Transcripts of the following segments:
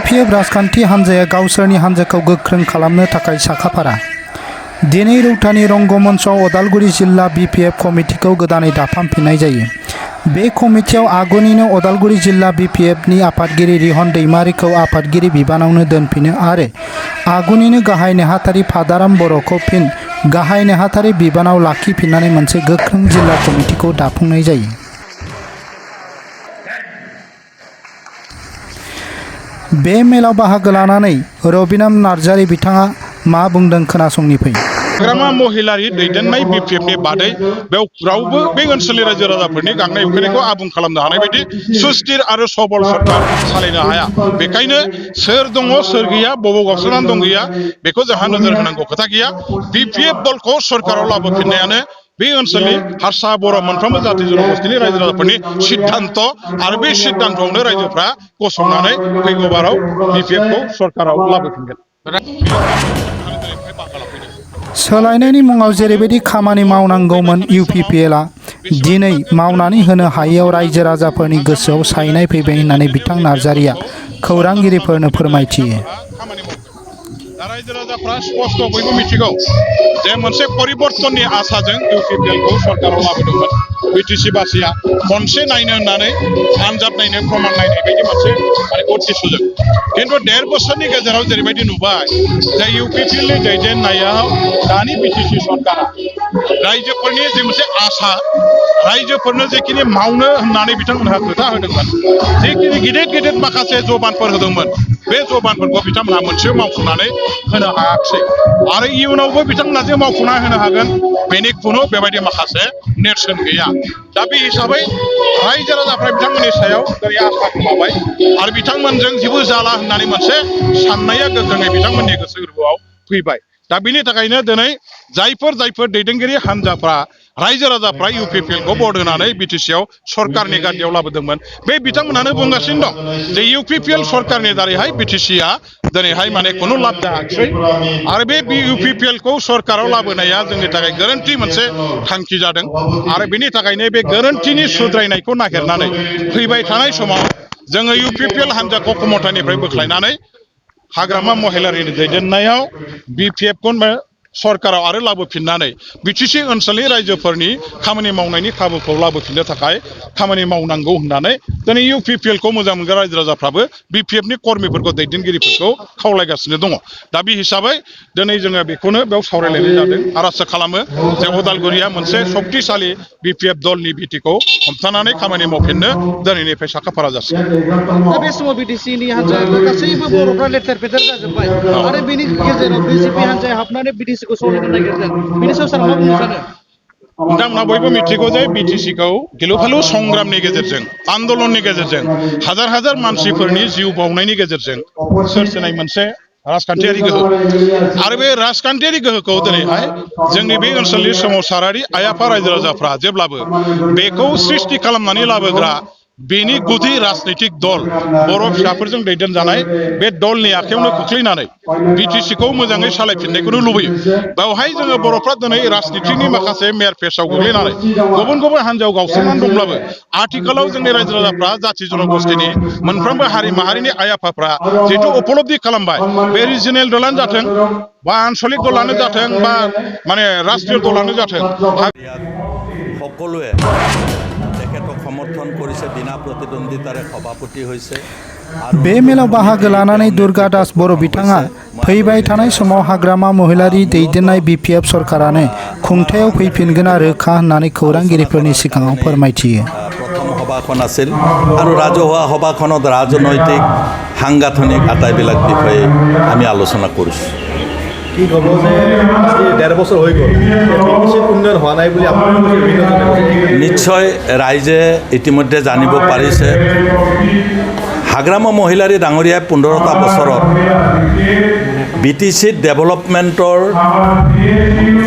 BPF राजखान्थि हान्जाया गावसोरनि हान्जाखौ गोख्रों खालामनो थाखाय साखाफारा। दिनै रौतानि रंगमन्चआव अदालगुरि जिल्ला BPF कमिटिखौ गोदानै दाफामफिननाय जायो। बे कमिटियाव आगुनिनो अदालगुरि जिल्ला BPFनि आफादगिरि रिहन दैमारिखौ आफादगिरि बिबानावनो दोनफिनो आरो आगुनिनो गाहाय नेहाथारि फादाराम बर'खौ फिन गाहाय नेहाथारि बिबानाव लाखिफिननानै मोनसे गोख्रों जिल्ला कमिटिखौ दाफुंनाय जायो। बे मेलाव बाहागो लानानै रबिनाम नार्जारी बिथाङा मा बुंदों खोनासंनि फै। हाग्रामा महिलारि दैदेननाय BPFनि बादै बेयाव रावबो बे ओनसोलनि रायजो राजाफोरनि गांनाय उखैनायखौ आबुं खालामनो हानाय बायदि सुस्थिर आरो सबल सरकार सालायनो हाया। बेखायनो सोर दङ सोर गैया बबाव गावस्रानानै दं गैया बेखौ जोंहा नोजोर होनांगौ खोथा गैया। BPF दलखौ सरकाराव लाबोफिननायानो बे ओनसोलनि हारसा बर' मोनफ्रोमबो जाति जनगोष्ठीनि रायजो राजाफोरनि सिद्धान्त आरो बे सिद्धान्तआवनो रायजोफ्रा गसंनानै फैगौ बाराव BPFखौ सरकाराव लाबोफिनगोन। सोलायनायनि मुङाव जेरैबायदि खामानि मावनांगौमोन UPPLआ दिनै मावनानै होनो हायैयाव रायजो राजाफोरनि गोसोआव सायनाय फैबाय होननानै बिथां नार्जारिया खौरांगिरिफोरनो फोरमायथियो। रायजो राजाफ्रा स्पष्ट बयबो मिथिगौ जे मोनसे परिबर्तननि आसाजों UPPLखौ सरकाराव लाबोदोंमोन। BTC बासिया खनसे नायनो होननानै आनजाद नायनो प्रमाण नायनाय बायदि मोनसे उद्देश्यजों खिन्थु 1.5 बोसोरनि गेजेराव जेरैबायदि नुबाय जे UPPLनि दैदेननायाव दानि BTC सरकारा रायजोफोरनि जे मोनसे आसा रायजोफोरनो जेखिनि मावनो होननानै बिथांमोनहा खोथा होदोंमोन जेखिनि गिदिर गिदिर माखासे जबानफोर होदोंमोन बे जबानफोरखौ बिथांमोनहा मोनसे मावफुंनानै होनो हायाखिसै आरो इयुनावबो बिथांमोनहा जे मावफुंना होनो हागोन बेनि खुनु बेबायदि माखासे नेरसोन गैया। दा बे हिसाबै रायजो राजाफ्रा बिथांमोननि सायाव दिनै आसा गोमाबाय आरो बिथांमोनजों जेबो जाला होननानै मोनसे साननाया गोख्रोङै बिथांमोननि गोसो गोरबोआव फैबाय। दा बिनि थाखायनो दिनै जायफोर दैदेनगिरि हान्जाफ्रा रायजो राजाफ्रा UPPLखौ भट होनानै BTCआव सरकारनि गादियाव लाबोदोंमोन बे बिथांमोनानो बुंगासिनो दं जे UPPL सरकारनि दारैहाय BTCआ दिनैहाय माने खुनु लाब जायाखिसै आरो बे UPPLखौ सरकाराव लाबोनाया जोंनि थाखाय गोरोन्थि मोनसे थांखि जादों आरो बेनि थाखायनो बे गोरोन्थिनि सुद्रायनायखौ नागिरनानै फैबाय थानाय समाव जोङो UPPL हान्जाखौ क्षमतानिफ्राय बोख्लायनानै हाग्रामा महिलारिनि दैदेननायाव BPFखौ सरकाराव आरो लाबोफिननानै BTC ओनसोलनि रायजोफोरनि खामानि मावनायनि खाबुखौ लाबोफिननो थाखाय खामानि मावनांगौ होननानै दिनै UPPLखौ मोजां मोनग्रा रायजो राजाफ्राबो BPFनि कर्मिफोरखौ दैदेनगिरिफोरखौ खावलायगासिनो दङ। दा बे हिसाबै दिनै जोङो बेखौनो बेयाव सावरायलायनाय जादों आरो आसा खालामो जे उदालगुरिया मोनसे सक्तिशालि BPF दलनि बिटिखौ हमथानानै खामानि मावफिननो दिनैनिफ्राय साखाफारा जासिगोन। दा बे समाव BTCनि हान्जायाथ' गासैबो बर'फ्रा लेथेर फेथेर जाजोब्बाय आरो बेनि गेजेराव BJP हान्जाया हाबनानै BTCखौ सावरायनो नागिरदों बेनि सायाव सार मा बुंनो सानो? नोंथांमोना बयबो मिथिगौ जे BTCखौ गिलु फालु संग्रामनि गेजेरजों आन्दलननि गेजेरजों हाजार हाजार मानसिफोरनि जिउ बावनायनि गेजेरजों सोरजिनाय मोनसे राजखान्थियारि गोहो आरो बे राजखान्थियारि गोहोखौ दिनैहाय जोंनि बे ओनसोलनि सोमावसारारि आइ आफा रायजो राजाफ्रा जेब्लाबो बेखौ सृष्टि खालामनानै लाबोग्रा बेनि गुदि राजनैतिक दल बर' फिसाफोरजों दैदेनजानाय बे दलनि आखायावनो खोख्लैनानै BTCखौ मोजाङै सालायफिननायखौनो लुबैयो। बेवहाय जोङो बर'फ्रा दिनै राजनितिनि माखासे मेर पेसाव गोग्लैनानै गुबुन गुबुन हान्जायाव गावस्रानानै दंब्लाबो आथिखालाव जोंनि रायजो राजाफ्रा जाथि जनगोष्ठीनि मोनफ्रोमबो हारि माहारिनि आइ आफाफ्रा जिहेतु उपलब्धि खालामबाय बे रिजनेल दलानो जाथों बा आन्चलिक दलानो जाथों बा माने राष्ट्रीय दलानो जाथों সকলোৱে তেখেতক সমৰ্থন কৰিছে বিনা প্ৰতিদ্বন্দ্বিতাৰে সভাপতি হৈছে। बे मेलाव बाहागो लानानै दुर्गा दास बर' बिथाङा फैबाय थानाय समाव हाग्रामा महिलारि दैदेननाय BPF सरकारानो खुंथायाव फैफिनगोना रोखा होननानै खौरांगिरिफोरनि सिगाङाव फोरमायथियो। প্ৰথম সভাখন আছিল আৰু ৰাজহুৱা সভাখনত ৰাজনৈতিক সাংগঠনিক আটাইবিলাক বিষয়ে আমি আলোচনা কৰিছোঁ। কি ক'ব যে 1.5 বছৰ হৈ গ'ল উন্নয়ন হোৱা নাই বুলি নিশ্চয় ৰাইজে ইতিমধ্যে জানিব পাৰিছে হাগ্ৰামা মহিলাৰী ডাঙৰীয়াই 15টা বছৰত BTC ডেভেলপমেণ্টৰ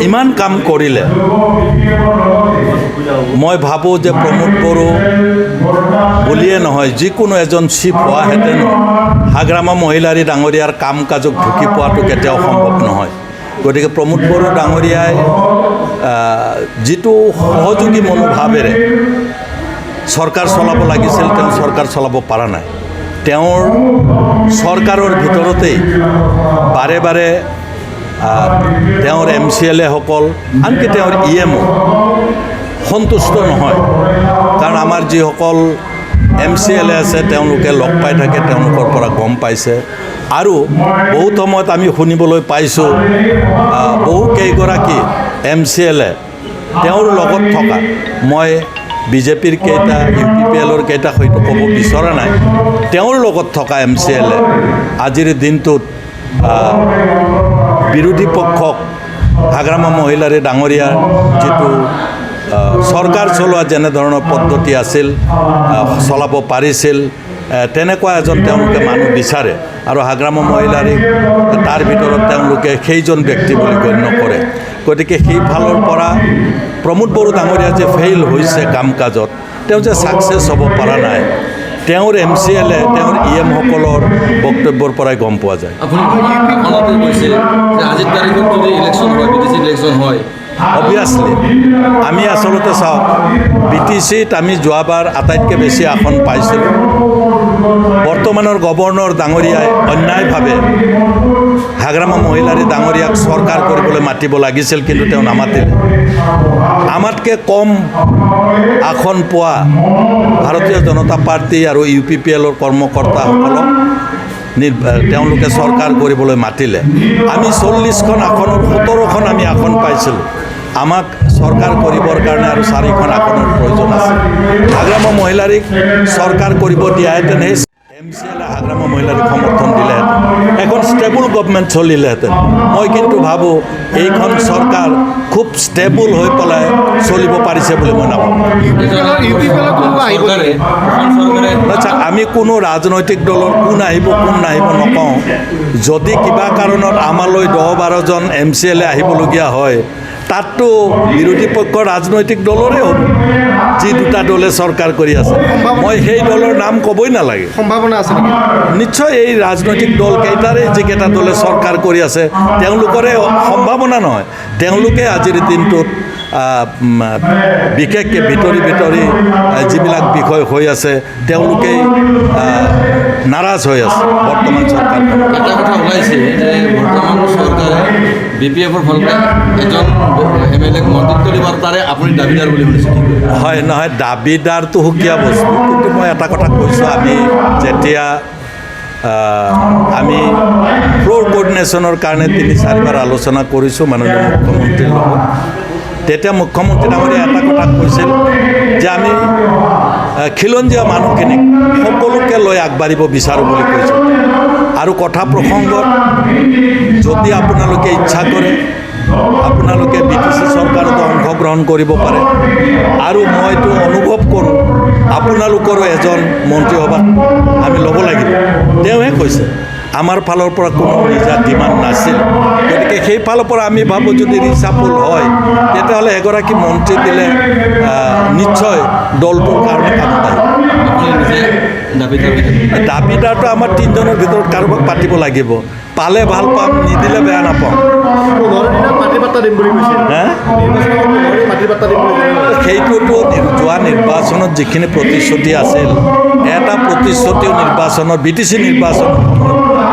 ইমান কাম কৰিলে মই ভাবোঁ যে প্ৰমোদ বড়ো বুলিয়ে নহয় যিকোনো এজন চিফ হোৱাহেঁতেন হাগ্ৰামা মহিলাৰী ডাঙৰীয়াৰ কাম কাজক ঢুকি পোৱাটো কেতিয়াও সম্ভৱ নহয়। গতিকে প্ৰমোদ বড়ো ডাঙৰীয়াই যিটো সহযোগী মনোভাৱেৰে চৰকাৰ চলাব লাগিছিল তেওঁ চৰকাৰ চলাব পৰা নাই। তেওঁৰ চৰকাৰৰ ভিতৰতেই বাৰে বাৰে তেওঁৰ MCLA-সকল আনকি তেওঁৰ EMO সন্তুষ্ট নহয়। কাৰণ আমাৰ যিসকল MCLA আছে তেওঁলোকে লগ পাই থাকে, তেওঁলোকৰ পৰা গম পাইছে। আৰু বহুত সময়ত আমি শুনিবলৈ পাইছোঁ বহু কেইগৰাকী MCLA তেওঁৰ লগত থকা, মই বিজেপিৰ কেইটা UPPL-ৰ কেইটা হয়তো ক'ব বিচৰা নাই, তেওঁৰ লগত থকা MCLA আজিৰ দিনটোত বিৰোধী পক্ষক হাগ্ৰামা মহিলাৰী ডাঙৰীয়াৰ যিটো চৰকাৰ চলোৱা যেনেধৰণৰ পদ্ধতি আছিল, চলাব পাৰিছিল, তেনেকুৱা এজন তেওঁলোকে মানুহ বিচাৰে। আৰু হাগ্ৰামা মহিলাৰীক তাৰ ভিতৰত তেওঁলোকে সেইজন ব্যক্তি বুলি গণ্য কৰে। গতিকে সেইফালৰ পৰা প্ৰমোদ বড়ো ডাঙৰীয়া যে ফেইল হৈছে কাম কাজত, তেওঁ যে ছাকচেছ হ'ব পৰা নাই, তেওঁৰ MCLA তেওঁৰ EM-সকলৰ বক্তব্যৰ পৰাই গম পোৱা যায়। আপুনি কৈছে যে আজিৰ তাৰিখত যদি ইলেকশ্যন হয়, BTC ইলেকশ্যন হয়, অবভিয়াছলি আমি আচলতে চাওক, BTC-ত আমি যোৱাবাৰ আটাইতকৈ বেছি আসন পাইছিলোঁ। বৰ্তমানৰ গভৰ্ণৰ ডাঙৰীয়াই অন্যায়ভাৱে হাগ্ৰামা মহিলাৰী ডাঙৰীয়াক চৰকাৰ কৰিবলৈ মাতিব লাগিছিল, কিন্তু তেওঁ নামাতিলে। আমাতকৈ কম আসন পোৱা ভাৰতীয় জনতা পাৰ্টি আৰু UPPL-ৰ কৰ্মকৰ্তাসকলক তেওঁলোকে চৰকাৰ কৰিবলৈ মাতিলে। আমি 40খন আসনৰ 17খন আমি আসন পাইছিলোঁ। আমাক চৰকাৰ কৰিবৰ কাৰণে আৰু 4খন আসনৰ প্ৰয়োজন আছে। হাগ্ৰামা মহিলাৰীক চৰকাৰ কৰিব দিয়াহেঁতেন, সেই MCLA হাগ্ৰামা মহিলাৰীক সমৰ্থন দিলেহেঁতেন, এখন ষ্টেবল গভমেণ্ট চলিলেহেঁতেন। মই কিন্তু ভাবোঁ এইখন চৰকাৰ খুব ষ্টেবল হৈ পেলাই চলিব পাৰিছে বুলি মই নাভাবোঁ। আচ্ছা, আমি কোনো ৰাজনৈতিক দলৰ কোন আহিব কোন নাহিব নকওঁ। যদি কিবা কাৰণত আমালৈ 10-12জন MCLA আহিবলগীয়া হয়, তাততো বিৰোধী পক্ষৰ ৰাজনৈতিক দলৰে হ'ব, যি দুটা দলে চৰকাৰ কৰি আছে। মই সেই দলৰ নাম ক'বই নালাগে। সম্ভাৱনা আছে নেকি? নিশ্চয় এই ৰাজনৈতিক দলকেইটাৰে যিকেইটা দলে চৰকাৰ কৰি আছে তেওঁলোকৰে সম্ভাৱনা নহয়, তেওঁলোকে আজিৰ দিনটোত বিশেষকৈ ভিতৰি যিবিলাক বিষয় হৈ আছে তেওঁলোকেই নাৰাজ হৈ আছে বৰ্তমান চৰকাৰ। এটা কথা ওলাইছে যে বৰ্তমান চৰকাৰে BPF-ৰ ফালৰ পৰা এজন MLA-ক মন্ত্ৰিত্ব দিবৰ তাৰে আপুনি দাবীদাৰ বুলি শুনিছোঁ। হয়, নহয়, দাবীদাৰটো সুকীয়া বস্তু, কিন্তু মই এটা কথা কৈছোঁ, আমি যেতিয়া আমি ফ্ল'ৰ কোঅৰ্ডিনেশ্যনৰ কাৰণে 3-4বাৰ আলোচনা কৰিছোঁ মাননীয় মুখ্যমন্ত্ৰীৰ লগত। তেতিয়া মুখ্যমন্ত্ৰী ডাঙৰীয়াই এটা কথা কৈছিল যে আমি খিলঞ্জীয়া মানুহখিনিক সকলোকে লৈ আগবাঢ়িব বিচাৰোঁ বুলি কৈছিল। আৰু কথা প্ৰসংগত যদি আপোনালোকে ইচ্ছা কৰে আপোনালোকে BTC চৰকাৰতো অংশগ্ৰহণ কৰিব পাৰে। আৰু মইতো অনুভৱ কৰোঁ আপোনালোকৰো এজন মন্ত্ৰীসভাত আমি ল'ব লাগিব। তেওঁহে কৈছে, আমাৰ ফালৰ পৰা কোনো নিজা ডিমাণ্ড নাছিল। গতিকে সেই ফালৰ পৰা আমি ভাবোঁ যদি ৰিচাফল হয় তেতিয়াহ'লে এগৰাকী মন্ত্ৰী দিলে নিশ্চয় দলটোৰ কাৰণে কামত আহিব। দাবীদাৰটো আমাৰ 3জনৰ ভিতৰত কাৰোবাক পাতিব লাগিব। পালে ভাল পাম, নিদিলে বেয়া নাপাওঁ। সেইটোতো যোৱা নিৰ্বাচনত যিখিনি প্ৰতিশ্ৰুতি আছিল, এটা প্ৰতিশ্ৰুতিও নিৰ্বাচনত BTC নিৰ্বাচনত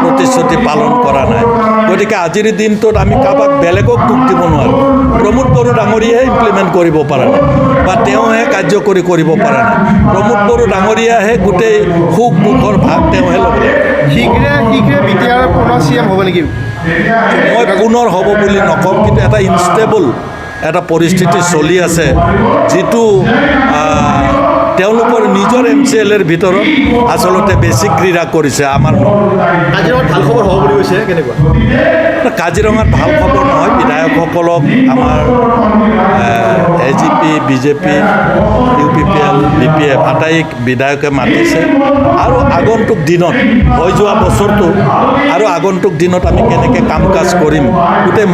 প্ৰতিশ্ৰুতি পালন কৰা নাই। গতিকে আজিৰ দিনটোত আমি কাৰোবাক বেলেগক দুখ দিব নোৱাৰোঁ। প্ৰমোদ বড়ো ডাঙৰীয়াই ইমপ্লিমেণ্ট কৰিব পৰা নাই বা তেওঁহে কাৰ্যকৰী কৰিব পৰা নাই। প্ৰমোদ বড়ো ডাঙৰীয়াহে গোটেই সুখ দুখৰ ভাগ তেওঁহে ল'ব লাগে। শীঘ্ৰে BTR পুনৰ CM হ'ব নেকি? মই পুনৰ হ'ব বুলি নকওঁ, কিন্তু এটা ইনষ্টেবল এটা পৰিস্থিতি চলি আছে, যিটো তেওঁলোকৰ নিজৰ MCLA-ৰ ভিতৰত আচলতে বেছি ক্ৰীড়া কৰিছে। আমাৰ কাজিৰঙাত ভাল খবৰ হ'ব বুলি কৈছে, কেনেকুৱা? কাজিৰঙাত ভাল খবৰ নহয়, বিধায়কসকলক আমাৰ AGP, BJP, UPPL, BPF attack বিধায়কে মাতিছে। আৰু আগন্তুক দিনত হৈ যোৱা বছৰটো আৰু আগন্তুক দিনত আমি কেনেকৈ কাম কাজ কৰিম গোটেই